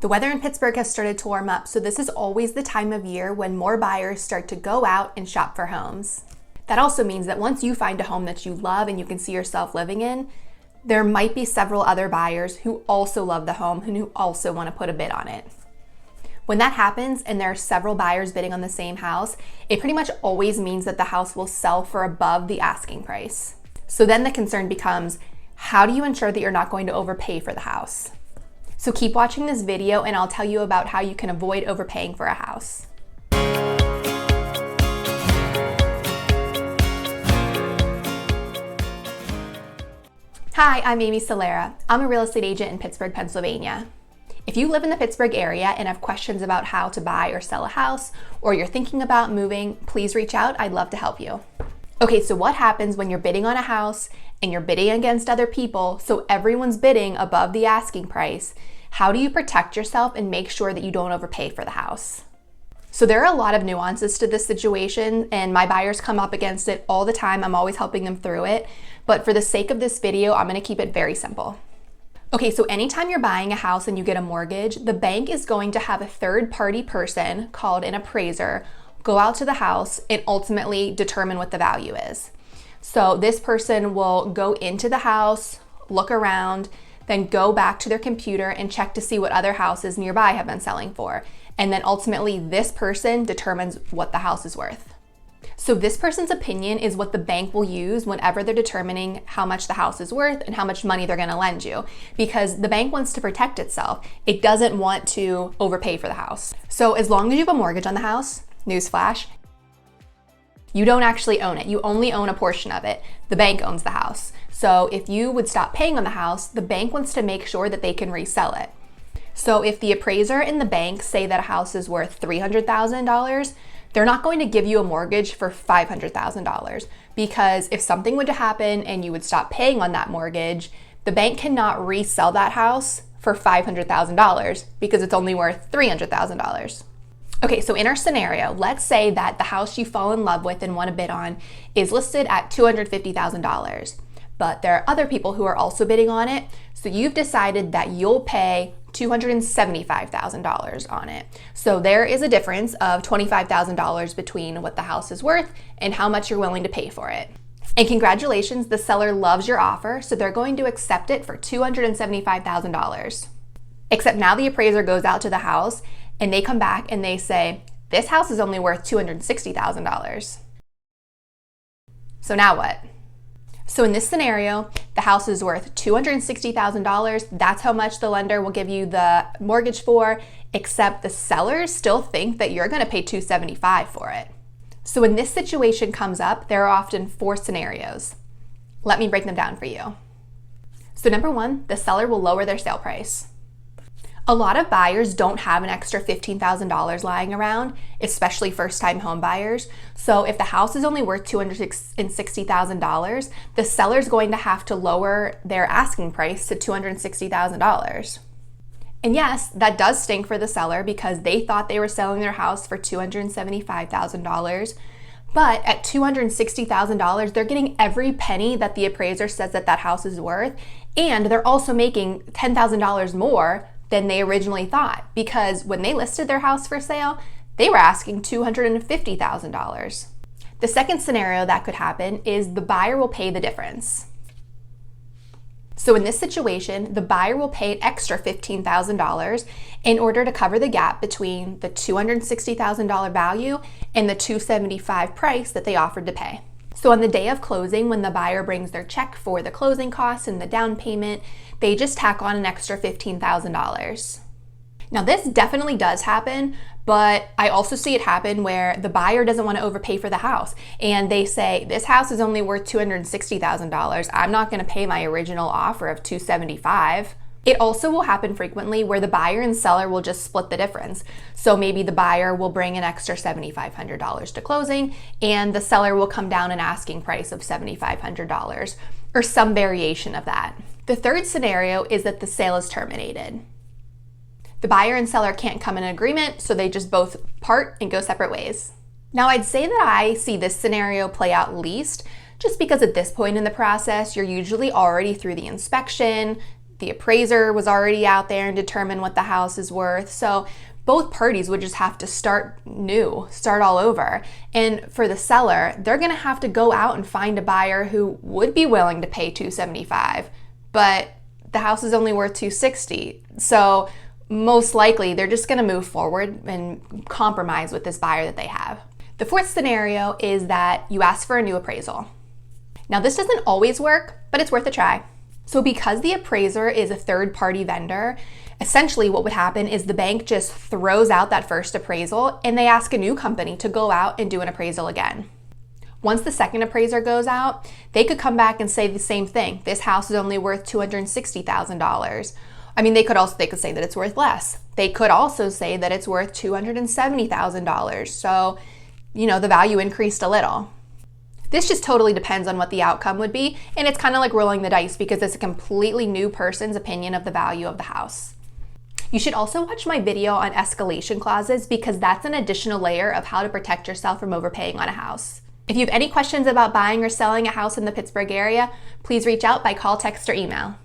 The weather in Pittsburgh has started to warm up, so this is always the time of year when more buyers start to go out and shop for homes. That also means that once you find a home that you love and you can see yourself living in, there might be several other buyers who also love the home and who also want to put a bid on it. When that happens and there are several buyers bidding on the same house, it pretty much always means that the house will sell for above the asking price. So then the concern becomes, how do you ensure that you're not going to overpay for the house? So keep watching this video and I'll tell you about how you can avoid overpaying for a house. Hi, I'm Amy Solera. I'm a real estate agent in Pittsburgh, Pennsylvania. If you live in the Pittsburgh area and have questions about how to buy or sell a house, or you're thinking about moving, please reach out. I'd love to help you. Okay, so what happens when you're bidding on a house and you're bidding against other people, so everyone's bidding above the asking price? How do you protect yourself and make sure that you don't overpay for the house? So there are a lot of nuances to this situation, and my buyers come up against it all the time. I'm always helping them through it. But for the sake of this video, I'm going to keep it very simple. Okay, so anytime you're buying a house and you get a mortgage, the bank is going to have a third-party person called an appraiser go out to the house and ultimately determine what the value is. So this person will go into the house, look around, then go back to their computer and check to see what other houses nearby have been selling for. And then ultimately this person determines what the house is worth. So this person's opinion is what the bank will use whenever they're determining how much the house is worth and how much money they're going to lend you, because the bank wants to protect itself. It doesn't want to overpay for the house. So as long as you have a mortgage on the house, newsflash, you don't actually own it. You only own a portion of it. The bank owns the house. So if you would stop paying on the house, the bank wants to make sure that they can resell it. So if the appraiser and the bank say that a house is worth $300,000, they're not going to give you a mortgage for $500,000, because if something would happen and you would stop paying on that mortgage, the bank cannot resell that house for $500,000 because it's only worth $300,000. Okay, so in our scenario, let's say that the house you fall in love with and want to bid on is listed at $250,000, but there are other people who are also bidding on it, so you've decided that you'll pay $275,000 on it. So there is a difference of $25,000 between what the house is worth and how much you're willing to pay for it. And congratulations, the seller loves your offer, so they're going to accept it for $275,000. Except now the appraiser goes out to the house and they come back and they say, this house is only worth $260,000. So now what? So in this scenario, the house is worth $260,000. That's how much the lender will give you the mortgage for, except the sellers still think that you're going to pay $275,000 for it. So when this situation comes up, there are often 4 scenarios. Let me break them down for you. So number 1, the seller will lower their sale price. A lot of buyers don't have an extra $15,000 lying around, especially first-time home buyers. So if the house is only worth $260,000, the seller's going to have to lower their asking price to $260,000. And yes, that does stink for the seller because they thought they were selling their house for $275,000. But at $260,000, they're getting every penny that the appraiser says that that house is worth, and they're also making $10,000 more than they originally thought, because when they listed their house for sale, they were asking $250,000. The second scenario that could happen is the buyer will pay the difference. So in this situation, the buyer will pay an extra $15,000 in order to cover the gap between the $260,000 value and the $275,000 price that they offered to pay. So on the day of closing, when the buyer brings their check for the closing costs and the down payment, they just tack on an extra $15,000. Now this definitely does happen, but I also see it happen where the buyer doesn't want to overpay for the house and they say, this house is only worth $260,000. I'm not going to pay my original offer of $275,000. It also will happen frequently where the buyer and seller will just split the difference. So maybe the buyer will bring an extra $7,500 to closing and the seller will come down an asking price of $7,500 or some variation of that. The third scenario is that the sale is terminated. The buyer and seller can't come in an agreement, so they just both part and go separate ways. Now I'd say that I see this scenario play out least just because at this point in the process, you're usually already through the inspection, The appraiser was already out there and determined what the house is worth. So both parties would just have to start new, start all over. And for the seller, they're gonna have to go out and find a buyer who would be willing to pay $275, but the house is only worth $260. So most likely they're just gonna move forward and compromise with this buyer that they have. The fourth scenario is that you ask for a new appraisal. Now this doesn't always work, but it's worth a try. So because the appraiser is a third-party vendor, essentially what would happen is the bank just throws out that first appraisal and they ask a new company to go out and do an appraisal again. Once the second appraiser goes out, they could come back and say the same thing. This house is only worth $260,000. I mean, they could say that it's worth less. They could also say that it's worth $270,000. So, the value increased a little. This just totally depends on what the outcome would be, and it's kind of like rolling the dice because it's a completely new person's opinion of the value of the house. You should also watch my video on escalation clauses because that's an additional layer of how to protect yourself from overpaying on a house. If you have any questions about buying or selling a house in the Pittsburgh area, please reach out by call, text, or email.